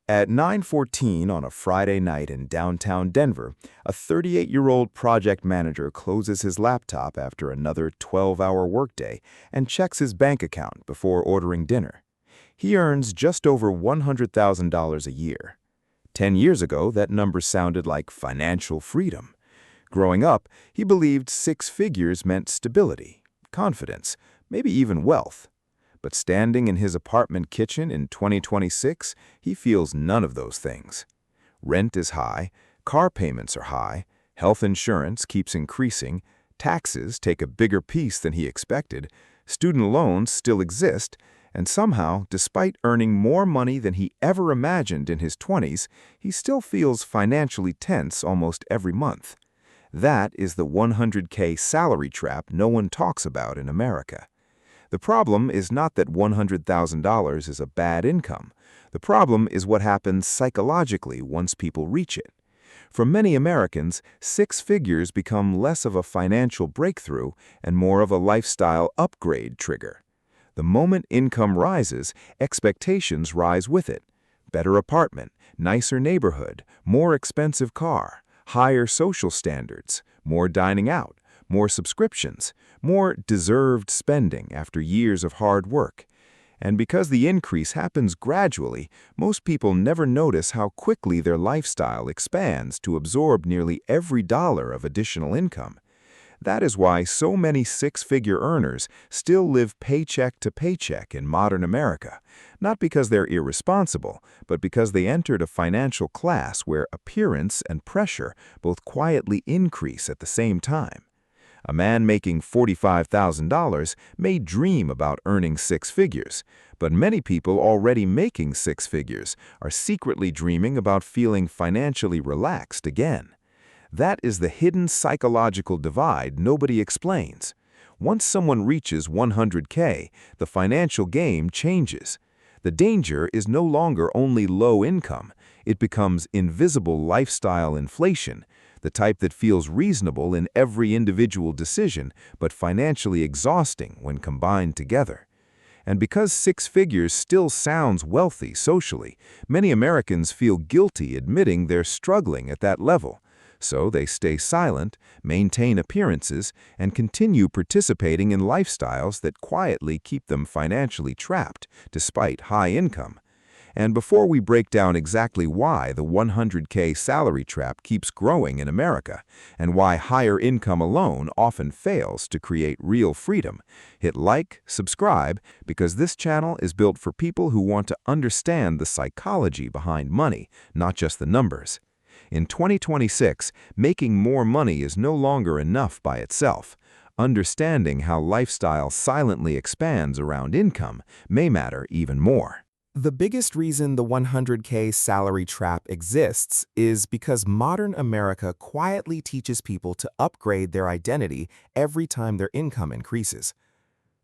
At 9:14 on a Friday night in downtown Denver, a 38-year-old project manager closes his laptop after another 12-hour workday and checks his bank account before ordering dinner. He earns just over $100,000 a year. 10 years ago, that number sounded like financial freedom. Growing up, he believed six figures meant stability, confidence, maybe even wealth. But standing in his apartment kitchen in 2026, he feels none of those things. Rent is high, car payments are high, health insurance keeps increasing, taxes take a bigger piece than he expected, student loans still exist, and somehow, despite earning more money than he ever imagined in his 20s, he still feels financially tense almost every month. That is the 100K salary trap no one talks about in America. The problem is not that $100,000 is a bad income. The problem is what happens psychologically once people reach it. For many Americans, six figures become less of a financial breakthrough and more of a lifestyle upgrade trigger. The moment income rises, expectations rise with it. Better apartment, nicer neighborhood, more expensive car, higher social standards, more dining out, more subscriptions, more deserved spending after years of hard work. And because the increase happens gradually, most people never notice how quickly their lifestyle expands to absorb nearly every dollar of additional income. That is why so many six-figure earners still live paycheck to paycheck in modern America, not because they're irresponsible, but because they entered a financial class where appearance and pressure both quietly increase at the same time. A man making $45,000 may dream about earning six figures, but many people already making six figures are secretly dreaming about feeling financially relaxed again. That is the hidden psychological divide nobody explains. Once someone reaches 100K, the financial game changes. The danger is no longer only low income, it becomes invisible lifestyle inflation, the type that feels reasonable in every individual decision, but financially exhausting when combined together. And because six figures still sounds wealthy socially, many Americans feel guilty admitting they're struggling at that level. So they stay silent, maintain appearances, and continue participating in lifestyles that quietly keep them financially trapped, despite high income. And before we break down exactly why the 100K salary trap keeps growing in America, and why higher income alone often fails to create real freedom, hit like, subscribe, because this channel is built for people who want to understand the psychology behind money, not just the numbers. In 2026, making more money is no longer enough by itself. Understanding how lifestyle silently expands around income may matter even more. The biggest reason the 100K salary trap exists is because modern America quietly teaches people to upgrade their identity every time their income increases.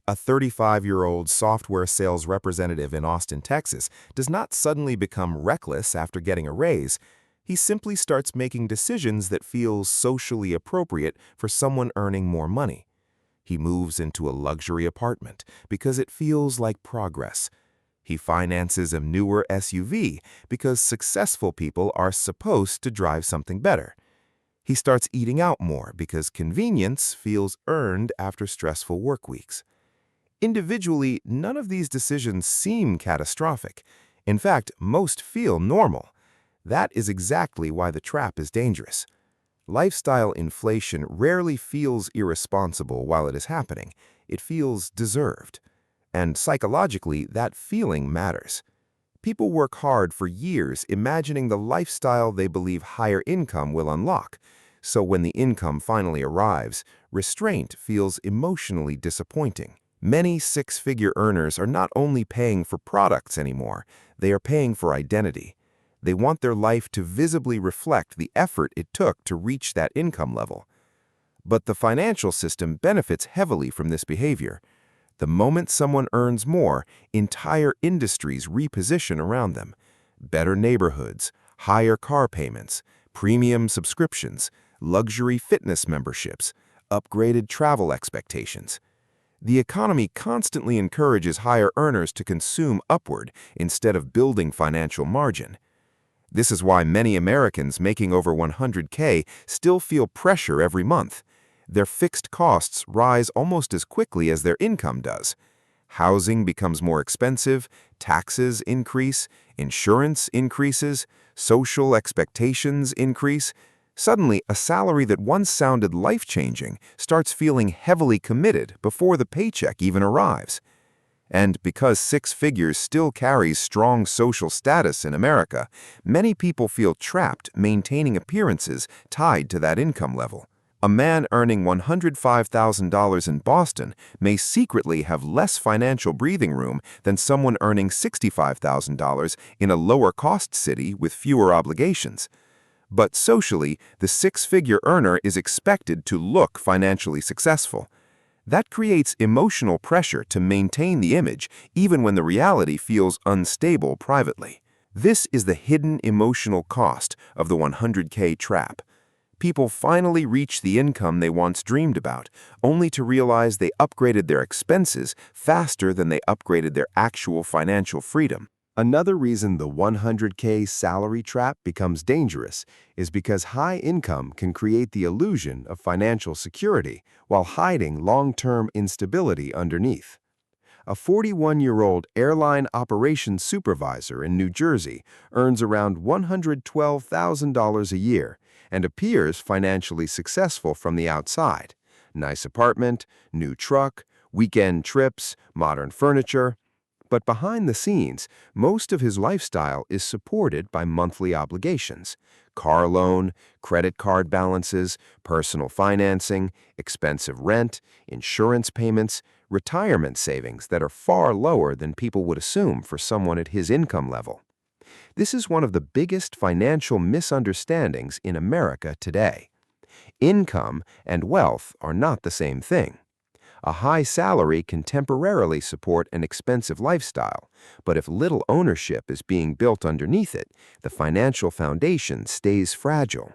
A 35-year-old software sales representative in Austin, Texas, does not suddenly become reckless after getting a raise. He simply starts making decisions that feel socially appropriate for someone earning more money. He moves into a luxury apartment because it feels like progress. He finances a newer SUV because successful people are supposed to drive something better. He starts eating out more because convenience feels earned after stressful work weeks. Individually, none of these decisions seem catastrophic. In fact, most feel normal. That is exactly why the trap is dangerous. Lifestyle inflation rarely feels irresponsible while it is happening. It feels deserved. And psychologically, that feeling matters. People work hard for years imagining the lifestyle they believe higher income will unlock. So when the income finally arrives, restraint feels emotionally disappointing. Many six-figure earners are not only paying for products anymore, they are paying for identity. They want their life to visibly reflect the effort it took to reach that income level. But the financial system benefits heavily from this behavior. The moment someone earns more, entire industries reposition around them. Better neighborhoods, higher car payments, premium subscriptions, luxury fitness memberships, upgraded travel expectations. The economy constantly encourages higher earners to consume upward instead of building financial margin. This is why many Americans making over 100K still feel pressure every month. Their fixed costs rise almost as quickly as their income does. Housing becomes more expensive, taxes increase, insurance increases, social expectations increase. Suddenly, a salary that once sounded life-changing starts feeling heavily committed before the paycheck even arrives. And because six figures still carries strong social status in America, many people feel trapped maintaining appearances tied to that income level. A man earning $105,000 in Boston may secretly have less financial breathing room than someone earning $65,000 in a lower-cost city with fewer obligations. But socially, the six-figure earner is expected to look financially successful. That creates emotional pressure to maintain the image even when the reality feels unstable privately. This is the hidden emotional cost of the 100K trap. People finally reach the income they once dreamed about, only to realize they upgraded their expenses faster than they upgraded their actual financial freedom. Another reason the 100K salary trap becomes dangerous is because high income can create the illusion of financial security while hiding long-term instability underneath. A 41-year-old airline operations supervisor in New Jersey earns around $112,000 a year and appears financially successful from the outside. Nice apartment, new truck, weekend trips, modern furniture. But behind the scenes, most of his lifestyle is supported by monthly obligations: car loan, credit card balances, personal financing, expensive rent, insurance payments, retirement savings that are far lower than people would assume for someone at his income level. This is one of the biggest financial misunderstandings in America today. Income and wealth are not the same thing. A high salary can temporarily support an expensive lifestyle, but if little ownership is being built underneath it, the financial foundation stays fragile.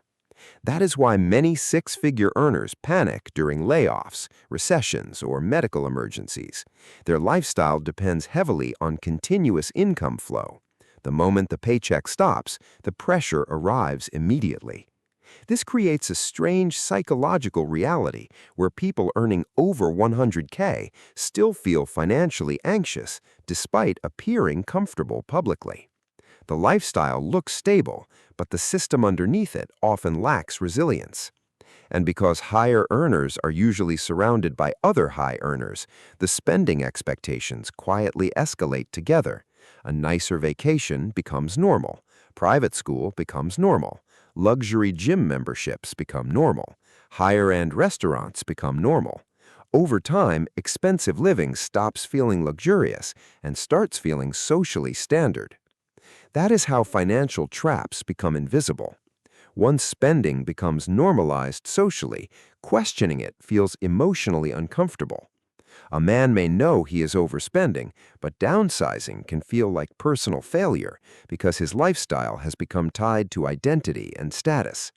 That is why many six-figure earners panic during layoffs, recessions, or medical emergencies. Their lifestyle depends heavily on continuous income flow. The moment the paycheck stops, the pressure arrives immediately. This creates a strange psychological reality where people earning over 100K still feel financially anxious despite appearing comfortable publicly. The lifestyle looks stable, but the system underneath it often lacks resilience. And because higher earners are usually surrounded by other high earners, the spending expectations quietly escalate together. A nicer vacation becomes normal. Private school becomes normal. Luxury gym memberships become normal. Higher-end restaurants become normal. Over time, expensive living stops feeling luxurious and starts feeling socially standard. That is how financial traps become invisible. Once spending becomes normalized socially, questioning it feels emotionally uncomfortable. A man may know he is overspending, but downsizing can feel like personal failure because his lifestyle has become tied to identity and status.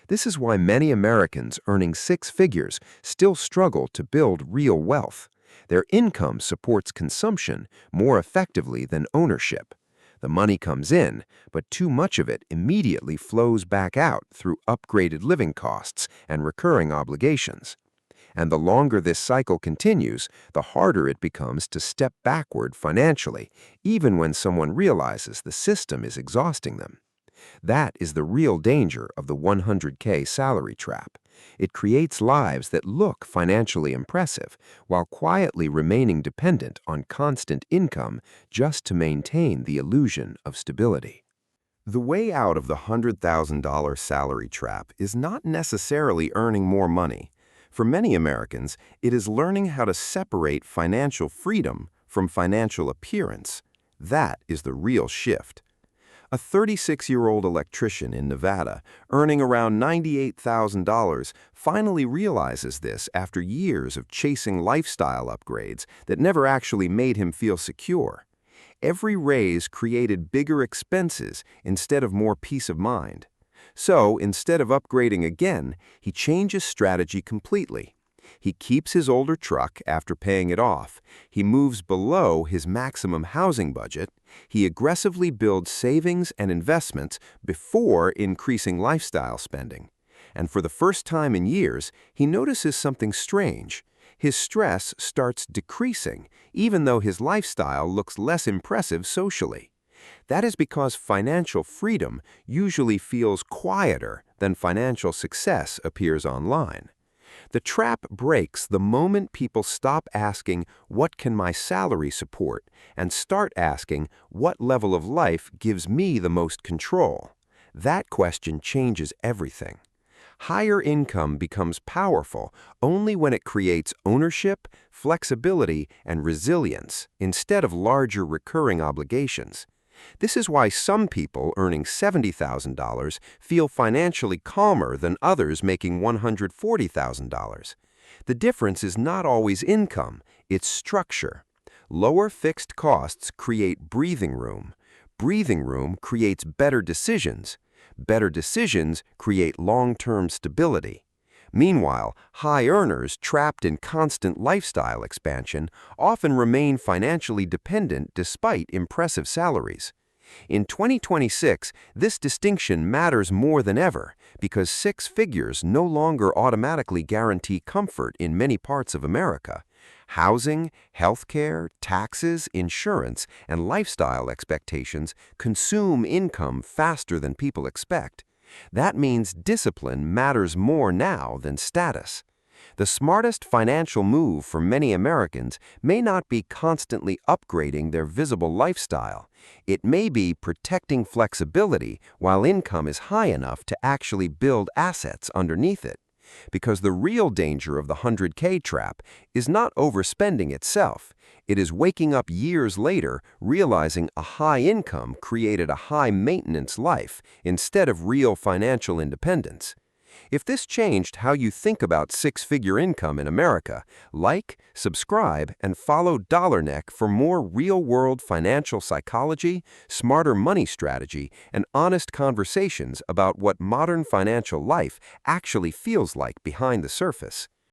This is why many Americans earning six figures still struggle to build real wealth. Their income supports consumption more effectively than ownership. The money comes in, but too much of it immediately flows back out through upgraded living costs and recurring obligations. And the longer this cycle continues, the harder it becomes to step backward financially, even when someone realizes the system is exhausting them. That is the real danger of the 100K salary trap. It creates lives that look financially impressive, while quietly remaining dependent on constant income just to maintain the illusion of stability. The way out of the $100,000 salary trap is not necessarily earning more money. For many Americans, it is learning how to separate financial freedom from financial appearance. That is the real shift. A 36-year-old electrician in Nevada, earning around $98,000, finally realizes this after years of chasing lifestyle upgrades that never actually made him feel secure. Every raise created bigger expenses instead of more peace of mind. So, instead of upgrading again, he changes strategy completely. He keeps his older truck after paying it off. He moves below his maximum housing budget. He aggressively builds savings and investments before increasing lifestyle spending. And for the first time in years, he notices something strange. His stress starts decreasing, even though his lifestyle looks less impressive socially. That is because financial freedom usually feels quieter than financial success appears online. The trap breaks the moment people stop asking, "What can my salary support?" and start asking, "What level of life gives me the most control?" That question changes everything. Higher income becomes powerful only when it creates ownership, flexibility, and resilience instead of larger recurring obligations. This is why some people earning $70,000 feel financially calmer than others making $140,000. The difference is not always income, it's structure. Lower fixed costs create breathing room. Breathing room creates better decisions. Better decisions create long-term stability. Meanwhile, high earners trapped in constant lifestyle expansion often remain financially dependent despite impressive salaries. In 2026, this distinction matters more than ever because six figures no longer automatically guarantee comfort in many parts of America. Housing, healthcare, taxes, insurance, and lifestyle expectations consume income faster than people expect. That means discipline matters more now than status. The smartest financial move for many Americans may not be constantly upgrading their visible lifestyle. It may be protecting flexibility while income is high enough to actually build assets underneath it. Because the real danger of the 100K trap is not overspending itself. It is waking up years later realizing a high income created a high maintenance life instead of real financial independence. If this changed how you think about six-figure income in America, like, subscribe, and follow DollarNeck for more real-world financial psychology, smarter money strategy, and honest conversations about what modern financial life actually feels like behind the surface.